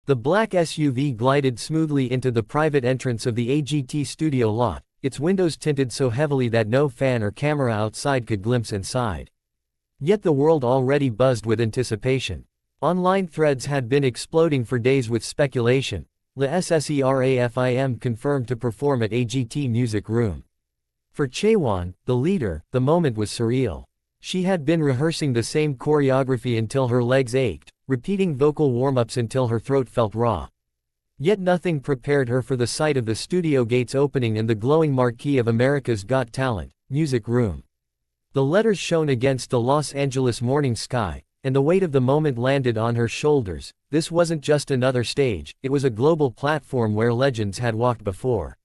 The black SUV glided smoothly into the private entrance of the AGT studio lot, its windows tinted so heavily that no fan or camera outside could glimpse inside. Yet the world already buzzed with anticipation. Online threads had been exploding for days with speculation. SSERAFIM confirmed to perform at AGT Music Room. For Chaewon, the leader, the moment was surreal. She had been rehearsing the same choreography until her legs ached, repeating vocal warm-ups until her throat felt raw. Yet nothing prepared her for the sight of the studio gates opening and the glowing marquee of America's Got Talent, Music Room. The letters shone against the Los Angeles morning sky, and the weight of the moment landed on her shoulders. This wasn't just another stage, it was a global platform where legends had walked before.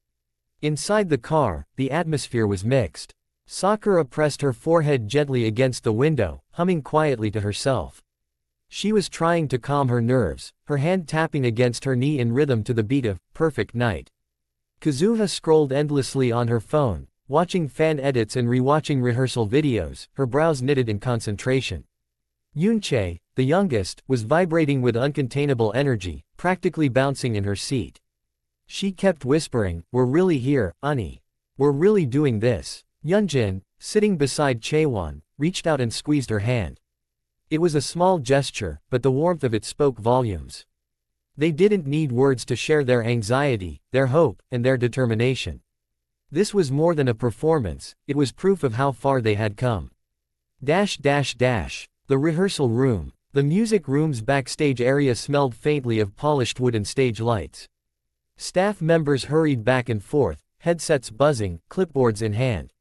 Inside the car, the atmosphere was mixed. Sakura pressed her forehead gently against the window, humming quietly to herself. She was trying to calm her nerves, her hand tapping against her knee in rhythm to the beat of Perfect Night. Kazuha scrolled endlessly on her phone, watching fan edits and rewatching rehearsal videos, her brows knitted in concentration. Yoonchae, the youngest, was vibrating with uncontainable energy, practically bouncing in her seat. She kept whispering, "We're really here, Unnie. We're really doing this." Yeonjin, sitting beside Chaewon, reached out and squeezed her hand. It was a small gesture, but the warmth of it spoke volumes. They didn't need words to share their anxiety, their hope, and their determination. This was more than a performance, it was proof of how far they had come. The rehearsal room. The music room's backstage area smelled faintly of polished wood and stage lights. Staff members hurried back and forth, headsets buzzing, clipboards in hand.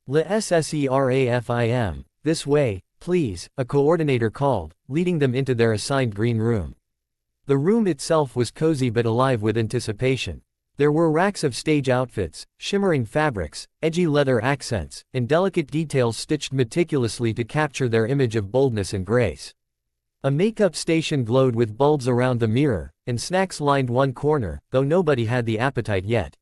SSERAFIM, this way, please, a coordinator called, leading them into their assigned green room. The room itself was cozy but alive with anticipation. There were racks of stage outfits, shimmering fabrics, edgy leather accents, and delicate details stitched meticulously to capture their image of boldness and grace. A makeup station glowed with bulbs around the mirror, and snacks lined one corner, though nobody had the appetite yet.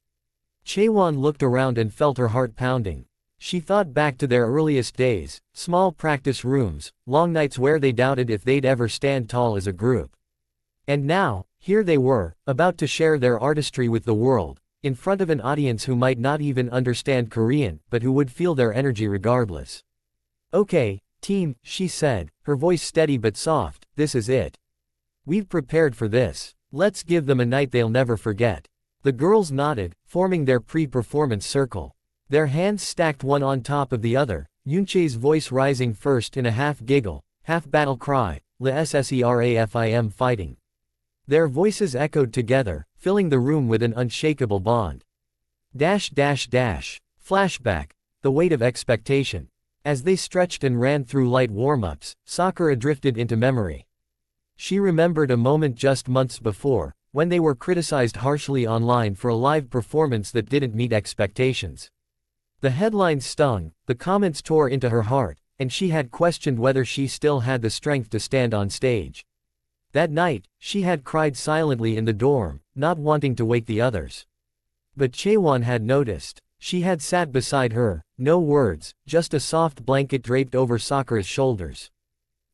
Chaewon looked around and felt her heart pounding. She thought back to their earliest days, small practice rooms, long nights where they doubted if they'd ever stand tall as a group. And now, here they were, about to share their artistry with the world, in front of an audience who might not even understand Korean, but who would feel their energy regardless. "Okay, team," she said, her voice steady but soft, "this is it. We've prepared for this. Let's give them a night they'll never forget." The girls nodded, forming their pre-performance circle. Their hands stacked one on top of the other, Yoonchae's voice rising first in a half-giggle, half-battle cry, SSERAFIM fighting. Their voices echoed together, filling the room with an unshakable bond. Flashback. The weight of expectation. As they stretched and ran through light warm-ups, Sakura drifted into memory. She remembered a moment just months before, when they were criticized harshly online for a live performance that didn't meet expectations. The headlines stung, the comments tore into her heart, and she had questioned whether she still had the strength to stand on stage. That night, she had cried silently in the dorm, not wanting to wake the others. But Chaewon had noticed. She had sat beside her, no words, just a soft blanket draped over Sakura's shoulders.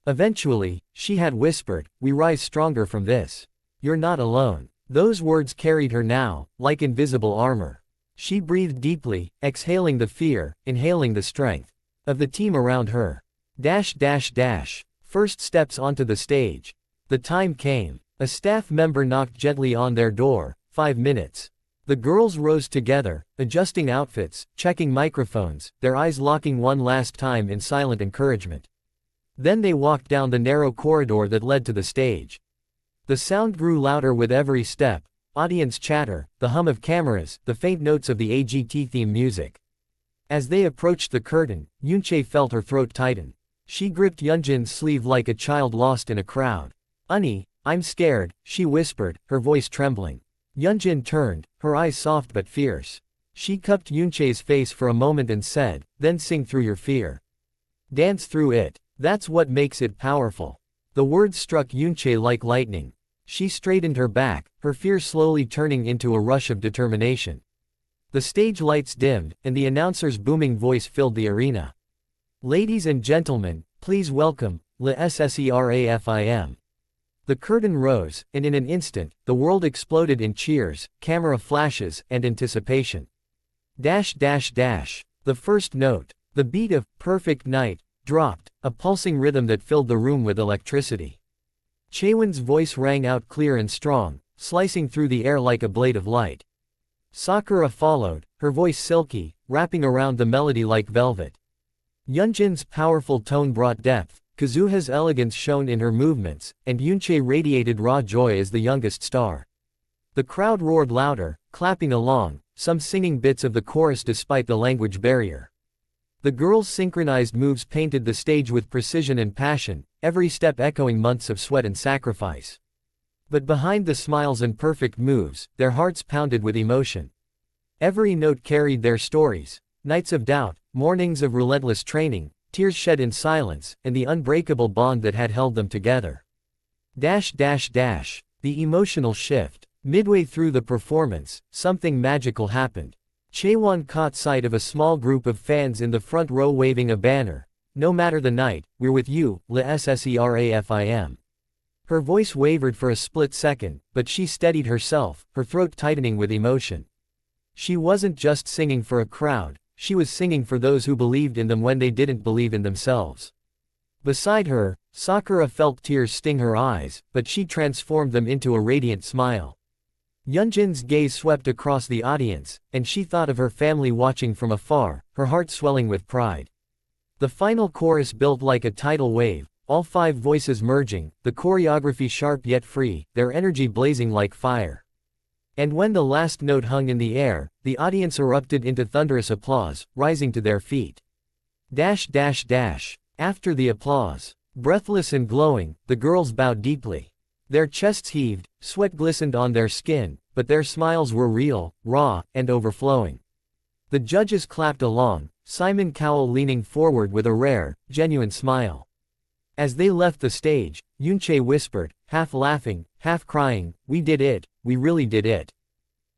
Eventually, she had whispered, "We rise stronger from this. You're not alone." Those words carried her now, like invisible armor. She breathed deeply, exhaling the fear, inhaling the strength of the team around her. First steps onto the stage. The time came. A staff member knocked gently on their door. 5 minutes. The girls rose together, adjusting outfits, checking microphones, their eyes locking one last time in silent encouragement. Then they walked down the narrow corridor that led to the stage. The sound grew louder with every step. Audience chatter, the hum of cameras, the faint notes of the AGT theme music. As they approached the curtain, Yoonchae felt her throat tighten. She gripped Yeonjin's sleeve like a child lost in a crowd. "Unnie, I'm scared," she whispered, her voice trembling. Yeonjin turned, her eyes soft but fierce. She cupped Yoonchae's face for a moment and said, "Then sing through your fear. Dance through it. That's what makes it powerful." The words struck Yoonchae like lightning. She straightened her back, her fear slowly turning into a rush of determination. The stage lights dimmed, and the announcer's booming voice filled the arena. "Ladies and gentlemen, please welcome, SSERAFIM." The curtain rose, and in an instant, the world exploded in cheers, camera flashes, and anticipation. Dash dash dash. The first note. The beat of Perfect Night dropped, a pulsing rhythm that filled the room with electricity. Chaewon's voice rang out clear and strong, slicing through the air like a blade of light. Sakura followed, her voice silky, wrapping around the melody like velvet. Yeonjin's powerful tone brought depth, Kazuha's elegance shone in her movements, and Yoonchae radiated raw joy as the youngest star. The crowd roared louder, clapping along, some singing bits of the chorus despite the language barrier. The girls' synchronized moves painted the stage with precision and passion, every step echoing months of sweat and sacrifice. But behind the smiles and perfect moves, their hearts pounded with emotion. Every note carried their stories, nights of doubt, mornings of relentless training, tears shed in silence, and the unbreakable bond that had held them together. Dash dash dash. The emotional shift. Midway through the performance, something magical happened. Chaewon caught sight of a small group of fans in the front row waving a banner. No matter the night, we're with you, SSERAFIM. Her voice wavered for a split second, but she steadied herself, her throat tightening with emotion. She wasn't just singing for a crowd, she was singing for those who believed in them when they didn't believe in themselves. Beside her, Sakura felt tears sting her eyes, but she transformed them into a radiant smile. Yeonjin's gaze swept across the audience, and she thought of her family watching from afar, her heart swelling with pride. The final chorus built like a tidal wave, all 5 voices merging, the choreography sharp yet free, their energy blazing like fire. And when the last note hung in the air, the audience erupted into thunderous applause, rising to their feet. Dash dash dash. After the applause, breathless and glowing, the girls bowed deeply. Their chests heaved, sweat glistened on their skin, but their smiles were real, raw, and overflowing. The judges clapped along, Simon Cowell leaning forward with a rare, genuine smile. As they left the stage, Yoonchae whispered, half laughing, half crying, "We did it, we really did it."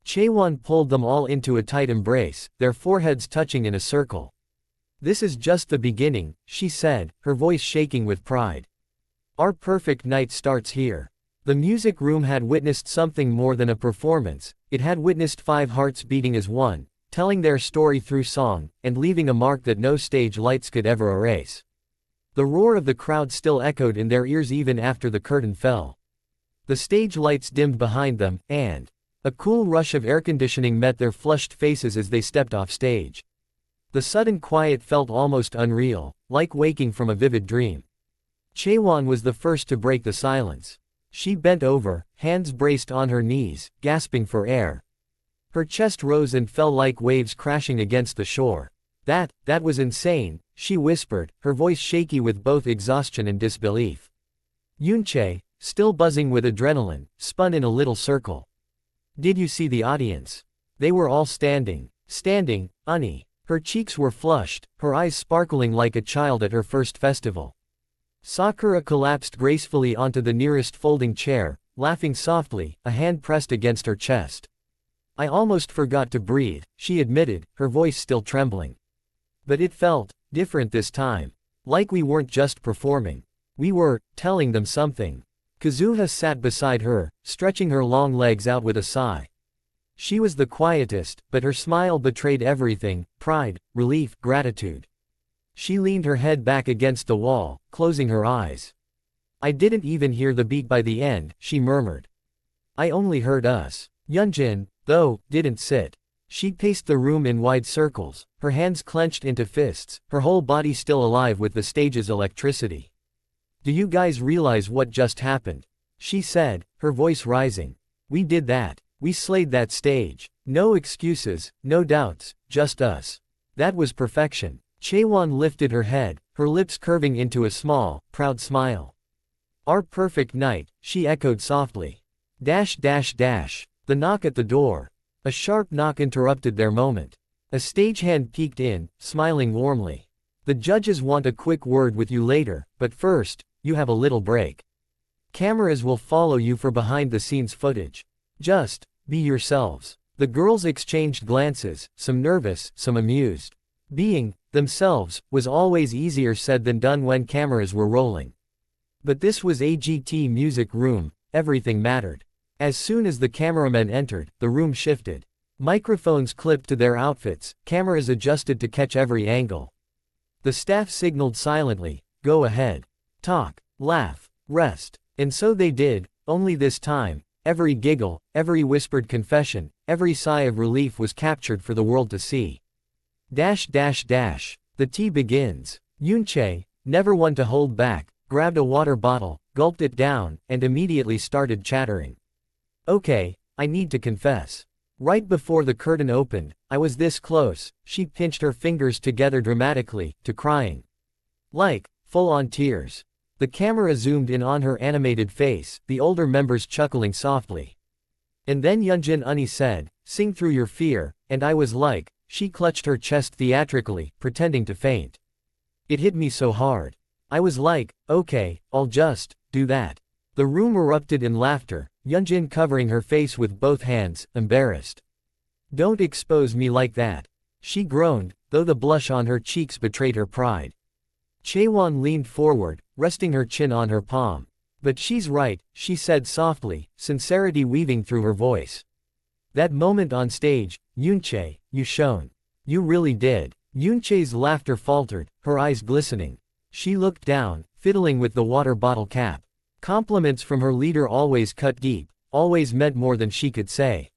Chaewon pulled them all into a tight embrace, their foreheads touching in a circle. "This is just the beginning," she said, her voice shaking with pride. "Our perfect night starts here." The music room had witnessed something more than a performance, it had witnessed 5 hearts beating as one, telling their story through song, and leaving a mark that no stage lights could ever erase. The roar of the crowd still echoed in their ears even after the curtain fell. The stage lights dimmed behind them, and a cool rush of air conditioning met their flushed faces as they stepped off stage. The sudden quiet felt almost unreal, like waking from a vivid dream. Chaewon was the first to break the silence. She bent over, hands braced on her knees, gasping for air. Her chest rose and fell like waves crashing against the shore. That was insane," she whispered, her voice shaky with both exhaustion and disbelief. Yoonchae, still buzzing with adrenaline, spun in a little circle. "Did you see the audience? They were all standing, Unnie." Her cheeks were flushed, her eyes sparkling like a child at her first festival. Sakura collapsed gracefully onto the nearest folding chair, laughing softly, a hand pressed against her chest. "I almost forgot to breathe," she admitted, her voice still trembling. "But it felt different this time. Like we weren't just performing. We were telling them something." Kazuha sat beside her, stretching her long legs out with a sigh. She was the quietest, but her smile betrayed everything: pride, relief, gratitude. She leaned her head back against the wall, closing her eyes. "I didn't even hear the beat by the end," she murmured. "I only heard us." Yeonjin, though, didn't sit. She paced the room in wide circles, her hands clenched into fists, her whole body still alive with the stage's electricity. "Do you guys realize what just happened?" she said, her voice rising. "We did that. We slayed that stage. No excuses, no doubts, just us. That was perfection." Chaewon lifted her head, her lips curving into a small, proud smile. "Our perfect night," she echoed softly. Dash dash dash. The knock at the door. A sharp knock interrupted their moment. A stagehand peeked in, smiling warmly. "The judges want a quick word with you later, but first, you have a little break. Cameras will follow you for behind-the-scenes footage. Just be yourselves." The girls exchanged glances, some nervous, some amused. Being themselves was always easier said than done when cameras were rolling. But this was AGT Music Room, everything mattered. As soon as the cameramen entered, the room shifted. Microphones clipped to their outfits, cameras adjusted to catch every angle. The staff signaled silently, "Go ahead. Talk, laugh, rest." And so they did, only this time, every giggle, every whispered confession, every sigh of relief was captured for the world to see. The tea begins. Yoonchae, never one to hold back, grabbed a water bottle, gulped it down, and immediately started chattering. "Okay, I need to confess. Right before the curtain opened, I was this close," she pinched her fingers together dramatically, to crying. Like, full-on tears. The camera zoomed in on her animated face, the older members chuckling softly. And then Yeonjin Unni said, "Sing through your fear," and I was like, she clutched her chest theatrically, pretending to faint. It hit me so hard. I was like, "Okay, I'll just do that." The room erupted in laughter, Yeonjin covering her face with both hands, embarrassed. "Don't expose me like that," she groaned, though the blush on her cheeks betrayed her pride. Chaewon leaned forward, resting her chin on her palm. "But she's right," she said softly, sincerity weaving through her voice. "That moment on stage, Yoonchae, you shone. You really did." Yoonchae's laughter faltered, her eyes glistening. She looked down, fiddling with the water bottle cap. Compliments from her leader always cut deep, always meant more than she could say.